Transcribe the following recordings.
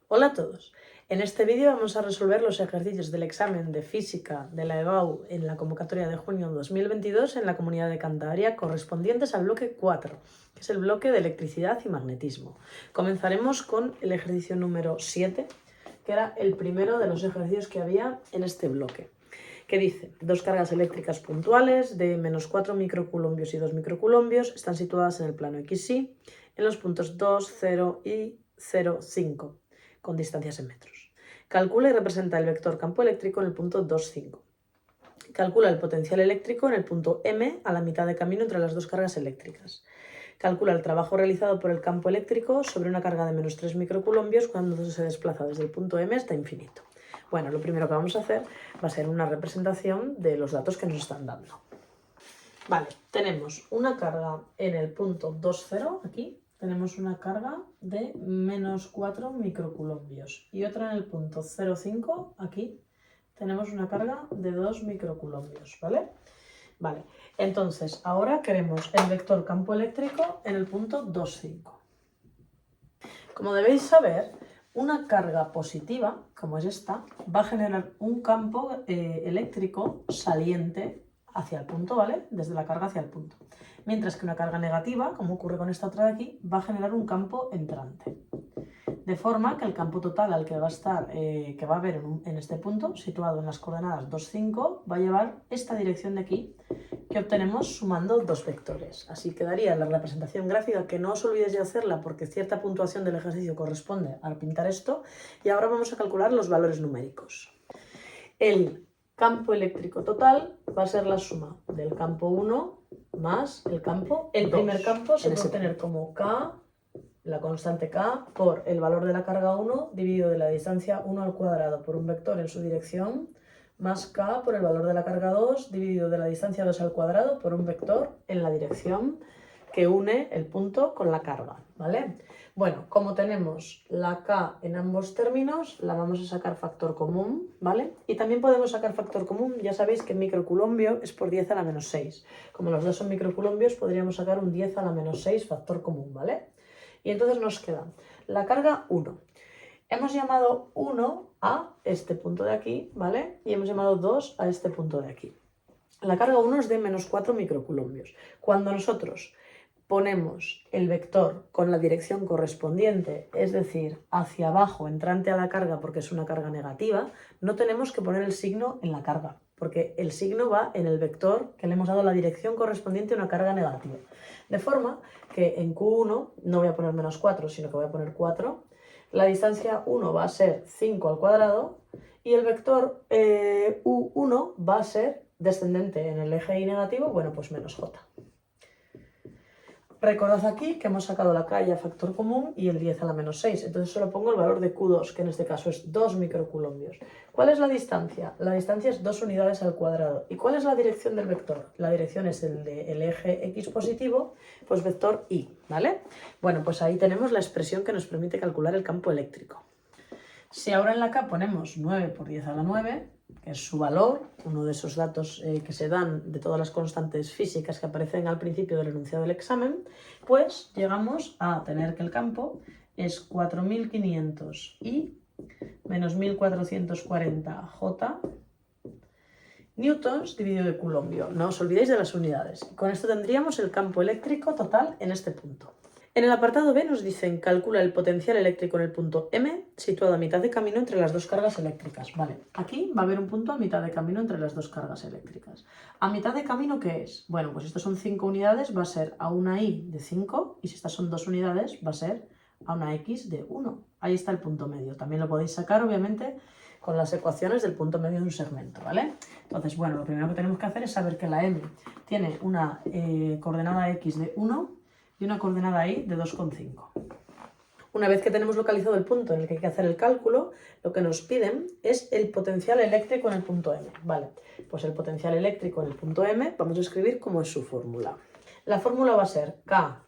Hola a todos. En este vídeo vamos a resolver los ejercicios del examen de física de la EBAU en la convocatoria de junio de 2022 en la Comunidad de Cantabria correspondientes al bloque 4, que es el bloque de electricidad y magnetismo. Comenzaremos con el ejercicio número 7, que era el primero de los ejercicios que había en este bloque, que dice: dos cargas eléctricas puntuales de menos 4 microcoulombios y 2 microcoulombios están situadas en el plano XY en los puntos 2, 0 y 0, 5, con distancias en metros. Calcula y representa el vector campo eléctrico en el punto 2, 5. Calcula el potencial eléctrico en el punto M a la mitad de camino entre las dos cargas eléctricas. Calcula el trabajo realizado por el campo eléctrico sobre una carga de menos 3 microcoulombios cuando se desplaza desde el punto M hasta infinito. Bueno, lo primero que vamos a hacer va a ser una representación de los datos que nos están dando. Vale, tenemos una carga en el punto 2, 0, aquí, tenemos una carga de menos 4 microcoulombios y otra en el punto 0,5, aquí, tenemos una carga de 2 microcoulombios, ¿vale? Vale, entonces ahora queremos el vector campo eléctrico en el punto 2,5. Como debéis saber, una carga positiva, como es esta, va a generar un campo eléctrico saliente hacia el punto, ¿vale? Desde la carga hacia el punto. Mientras que una carga negativa, como ocurre con esta otra de aquí, va a generar un campo entrante. De forma que el campo total al que va a estar, que va a haber en este punto, situado en las coordenadas 2, 5, va a llevar esta dirección de aquí, que obtenemos sumando dos vectores. Así quedaría la representación gráfica, que no os olvidéis de hacerla porque cierta puntuación del ejercicio corresponde a pintar esto. Y ahora vamos a calcular los valores numéricos. El campo eléctrico total va a ser la suma del campo 1 más el campo 2. El primer campo se puede obtener como K, la constante K, por el valor de la carga 1 dividido de la distancia 1 al cuadrado por un vector en su dirección, más K por el valor de la carga 2 dividido de la distancia 2 al cuadrado por un vector en la dirección que une el punto con la carga, ¿vale? Bueno, como tenemos la K en ambos términos, la vamos a sacar factor común, ¿vale? Y también podemos sacar factor común, ya sabéis que microcoulumbio es por 10 a la menos 6. Como los dos son microcoulombios, podríamos sacar un 10 a la menos 6 factor común, ¿vale? Y entonces nos queda la carga 1. Hemos llamado 1 a este punto de aquí, ¿vale? Y hemos llamado 2 a este punto de aquí. La carga 1 es de menos 4 microcoulombios. Cuando nosotros ponemos el vector con la dirección correspondiente, es decir, hacia abajo, entrante a la carga porque es una carga negativa, no tenemos que poner el signo en la carga, porque el signo va en el vector que le hemos dado la dirección correspondiente a una carga negativa. De forma que en Q1 no voy a poner menos 4, sino que voy a poner 4. La distancia 1 va a ser 5 al cuadrado y el vector U1 va a ser descendente en el eje Y negativo, bueno, pues menos J. Recordad aquí que hemos sacado la K ya factor común y el 10 a la menos 6, entonces solo pongo el valor de Q2, que en este caso es 2 microcoulombios. ¿Cuál es la distancia? La distancia es 2 unidades al cuadrado. ¿Y cuál es la dirección del vector? La dirección es el eje X positivo, pues vector Y, ¿vale? Bueno, pues ahí tenemos la expresión que nos permite calcular el campo eléctrico. Si ahora en la K ponemos 9 por 10 a la 9, que es su valor, uno de esos datos que se dan de todas las constantes físicas que aparecen al principio del enunciado del examen, pues llegamos a tener que el campo es 4500 I menos 1440 J newtons dividido de coulombio. No os olvidéis de las unidades. Con esto tendríamos el campo eléctrico total en este punto. En el apartado B nos dicen: calcula el potencial eléctrico en el punto M, situado a mitad de camino entre las dos cargas eléctricas. Vale, aquí va a haber un punto a mitad de camino entre las dos cargas eléctricas. ¿A mitad de camino qué es? Bueno, pues si estos son 5 unidades, va a ser a una Y de 5, y si estas son 2 unidades, va a ser a una X de 1. Ahí está el punto medio. También lo podéis sacar, obviamente, con las ecuaciones del punto medio de un segmento, ¿vale? Entonces, bueno, lo primero que tenemos que hacer es saber que la M tiene una coordenada X de 1 y una coordenada Y de 2,5. Una vez que tenemos localizado el punto en el que hay que hacer el cálculo, lo que nos piden es el potencial eléctrico en el punto M. Vale, pues el potencial eléctrico en el punto M vamos a escribir cómo es su fórmula. La fórmula va a ser K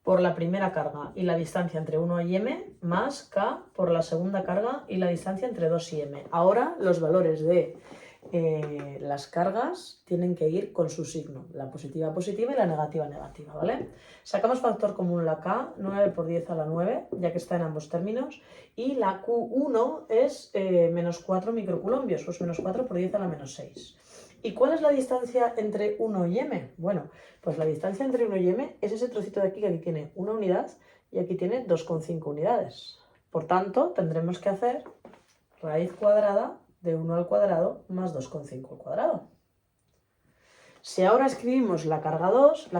por la primera carga y la distancia entre 1 y M, más K por la segunda carga y la distancia entre 2 y M. Ahora los valores de las cargas tienen que ir con su signo, la positiva positiva y la negativa negativa, ¿vale? Sacamos factor común la K, 9 por 10 a la 9, ya que está en ambos términos, y la Q1 es menos 4 microcoulombios, pues menos 4 por 10 a la menos 6. ¿Y cuál es la distancia entre 1 y m? Bueno, pues la distancia entre 1 y m es ese trocito de aquí que aquí tiene una unidad y aquí tiene 2,5 unidades. Por tanto, tendremos que hacer raíz cuadrada de 1 al cuadrado más 2,5 al cuadrado. Si ahora escribimos la carga 2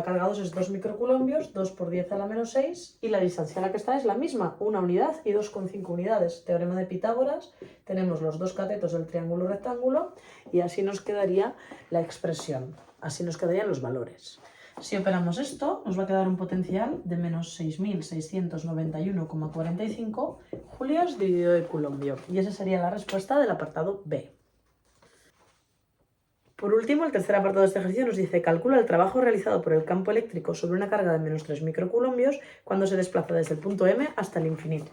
es 2 microcoulombios, 2 por 10 a la menos 6, y la distancia a la que está es la misma, una unidad y 2,5 unidades. Teorema de Pitágoras, tenemos los dos catetos del triángulo rectángulo y así nos quedaría la expresión, así nos quedarían los valores. Si operamos esto, nos va a quedar un potencial de menos 6.691,45 julios dividido de coulombio. Y esa sería la respuesta del apartado B. Por último, el tercer apartado de este ejercicio nos dice: calcula el trabajo realizado por el campo eléctrico sobre una carga de menos 3 microcoulombios cuando se desplaza desde el punto M hasta el infinito.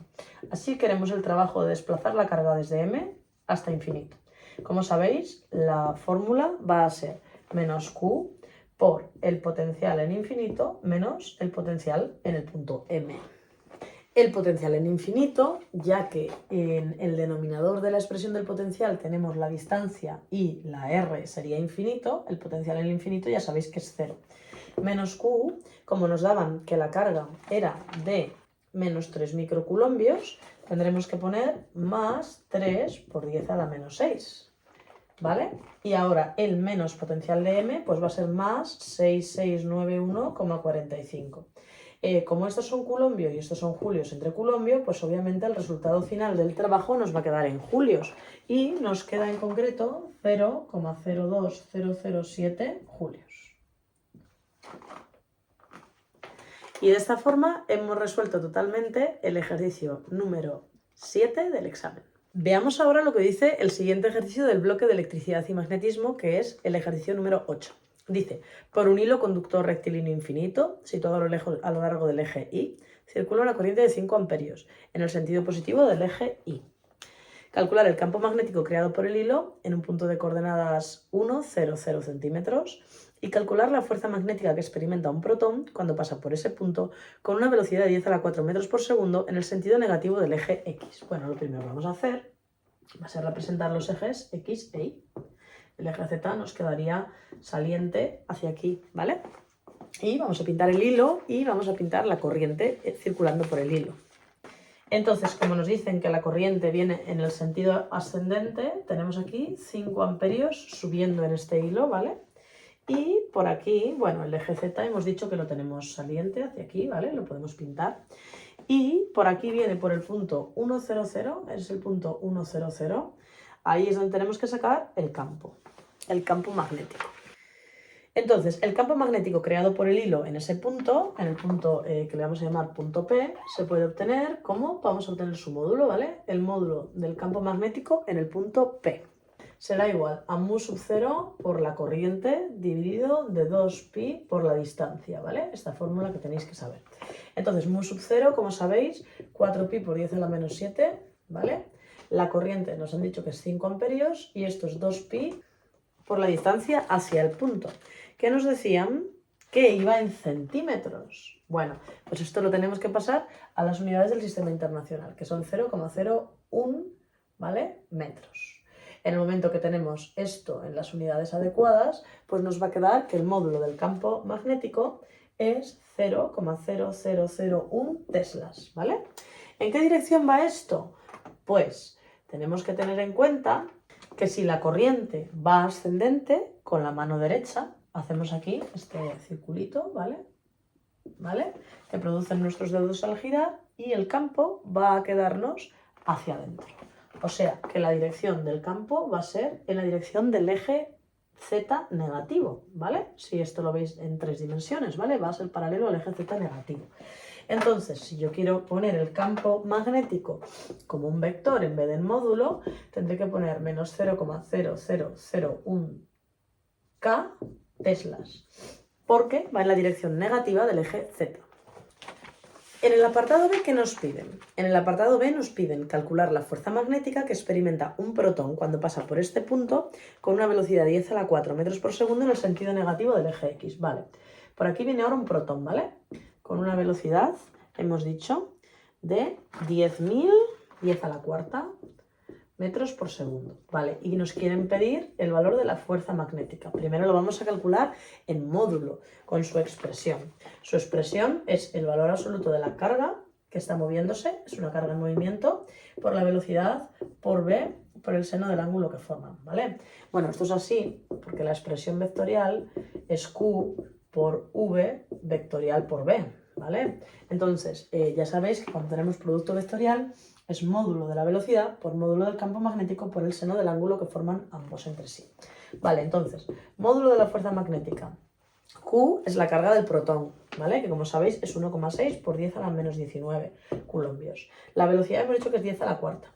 Así queremos el trabajo de desplazar la carga desde M hasta infinito. Como sabéis, la fórmula va a ser menos Q por el potencial en infinito menos el potencial en el punto M. El potencial en infinito, ya que en el denominador de la expresión del potencial tenemos la distancia y la R sería infinito, el potencial en el infinito ya sabéis que es 0. Menos Q, como nos daban que la carga era de menos 3 microcoulombios, tendremos que poner más 3 por 10 a la menos 6. ¿Vale? Y ahora el menos potencial de M pues va a ser más 6691,45. Como estos son coulombios y estos son julios entre coulombios, pues obviamente el resultado final del trabajo nos va a quedar en julios y nos queda en concreto 0,02007 julios. Y de esta forma hemos resuelto totalmente el ejercicio número 7 del examen. Veamos ahora lo que dice el siguiente ejercicio del bloque de electricidad y magnetismo, que es el ejercicio número 8. Dice: por un hilo conductor rectilíneo infinito, situado a lo largo del eje Y, circula una corriente de 5 amperios en el sentido positivo del eje Y. Calcular el campo magnético creado por el hilo en un punto de coordenadas 1, 0, 0 centímetros y calcular la fuerza magnética que experimenta un protón cuando pasa por ese punto con una velocidad de 10 a la 4 metros por segundo en el sentido negativo del eje X. Bueno, lo primero que vamos a hacer va a ser representar los ejes X e Y. El eje Z nos quedaría saliente hacia aquí, ¿vale? Y vamos a pintar el hilo y vamos a pintar la corriente circulando por el hilo. Entonces, como nos dicen que la corriente viene en el sentido ascendente, tenemos aquí 5 amperios subiendo en este hilo, ¿vale? Y por aquí, bueno, el eje Z hemos dicho que lo tenemos saliente hacia aquí, ¿vale? Lo podemos pintar. Y por aquí viene por el punto 100, es el punto 100. Ahí es donde tenemos que sacar el campo magnético. Entonces, el campo magnético creado por el hilo en ese punto, en el punto que le vamos a llamar punto P, se puede obtener como, vamos a obtener su módulo, ¿vale? El módulo del campo magnético en el punto P. Será igual a mu sub 0 por la corriente dividido de 2pi por la distancia, ¿vale? Esta fórmula que tenéis que saber. Entonces, mu sub 0, como sabéis, 4pi por 10 a la menos 7, ¿vale? La corriente nos han dicho que es 5 amperios y esto es 2pi por la distancia hacia el punto. ¿Qué nos decían? Que iba en centímetros. Bueno, pues esto lo tenemos que pasar a las unidades del sistema internacional, que son 0,01, ¿vale? Metros. En el momento que tenemos esto en las unidades adecuadas, pues nos va a quedar que el módulo del campo magnético es 0,0001 teslas, ¿vale? ¿En qué dirección va esto? Pues tenemos que tener en cuenta que si la corriente va ascendente, con la mano derecha, hacemos aquí este circulito, ¿vale? Que producen nuestros dedos al girar y el campo va a quedarnos hacia adentro. O sea, que la dirección del campo va a ser en la dirección del eje Z negativo, ¿vale? Si esto lo veis en 3 dimensiones, ¿vale? Va a ser paralelo al eje Z negativo. Entonces, si yo quiero poner el campo magnético como un vector en vez de en módulo, tendré que poner menos 0,0001 K teslas, porque va en la dirección negativa del eje Z. En el apartado B, ¿qué nos piden? En el apartado B nos piden calcular la fuerza magnética que experimenta un protón cuando pasa por este punto con una velocidad de 10 a la 4 metros por segundo en el sentido negativo del eje X. Vale, por aquí viene ahora un protón, ¿vale? Con una velocidad, hemos dicho, de 10.000, 10 a la cuarta metros por segundo, ¿vale? Y nos quieren pedir el valor de la fuerza magnética. Primero lo vamos a calcular en módulo, con su expresión. Su expresión es el valor absoluto de la carga que está moviéndose, es una carga en movimiento, por la velocidad por v por el seno del ángulo que forman, ¿vale? Bueno, esto es así porque la expresión vectorial es q por v vectorial por v, ¿vale? Entonces, ya sabéis que cuando tenemos producto vectorial es módulo de la velocidad por módulo del campo magnético por el seno del ángulo que forman ambos entre sí. Vale, entonces, módulo de la fuerza magnética. Q es la carga del protón, ¿vale? Que como sabéis es 1,6 por 10 a la menos 19 coulombios. La velocidad hemos dicho que es 10 a la cuarta.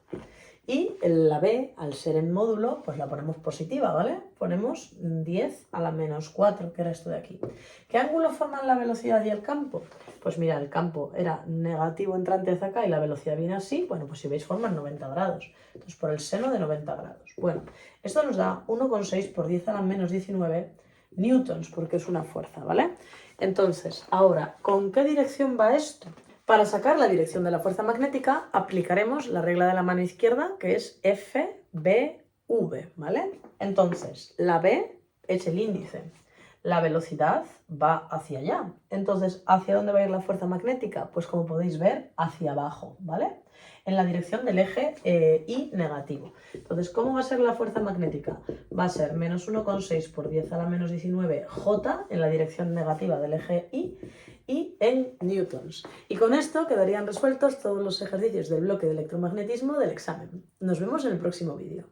Y la B, al ser en módulo, pues la ponemos positiva, ¿vale? Ponemos 10 a la menos 4, que era esto de aquí. ¿Qué ángulo forman la velocidad y el campo? Pues mira, el campo era negativo entrante hacia acá y la velocidad viene así. Bueno, pues si veis forman 90 grados. Entonces por el seno de 90 grados. Bueno, esto nos da 1,6 por 10 a la menos 19 newtons, porque es una fuerza, ¿vale? Entonces, ahora, ¿con qué dirección va esto? Para sacar la dirección de la fuerza magnética aplicaremos la regla de la mano izquierda, que es FBV, ¿vale? Entonces, la B es el índice, la velocidad va hacia allá. Entonces, ¿hacia dónde va a ir la fuerza magnética? Pues como podéis ver, hacia abajo, ¿vale? En la dirección del eje Y negativo. Entonces, ¿cómo va a ser la fuerza magnética? Va a ser menos 1,6 por 10 a la menos 19 J en la dirección negativa del eje y en newtons. Y con esto quedarían resueltos todos los ejercicios del bloque de electromagnetismo del examen. Nos vemos en el próximo vídeo.